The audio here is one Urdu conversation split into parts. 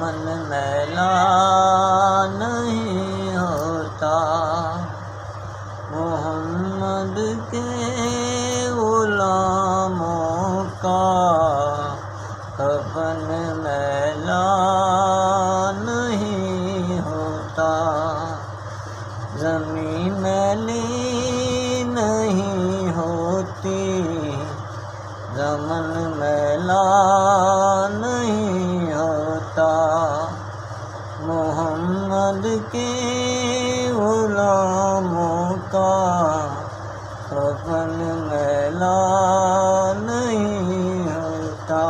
من میلا نہیں ہوتا، محمد کے غلاموں کا کفن میلا نہیں ہوتا، زمین میلی نہیں ہوتی، زمن میلا نہیں ہوتا، محمد کے غلاموں کا کفن میلا نہیں ہوتا۔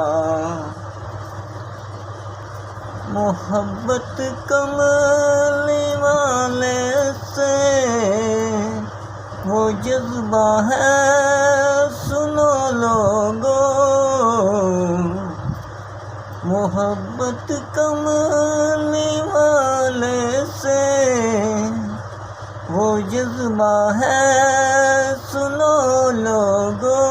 محبت کملی والے سے وہ جذبہ ہے، سنو لوگو، محبت کملی والے سے وہ جذبہ ہے، سنو لوگو،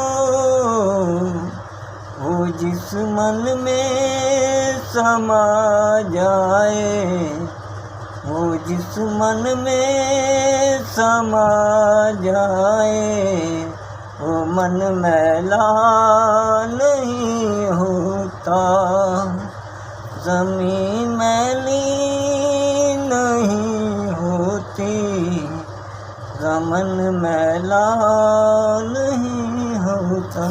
وہ جس من میں سما جائے، وہ جس من میں سما جائے، وہ من میلا نہیں ہوتا، زمین میلی نہیں ہوتی، زمن میلا نہیں ہوتا۔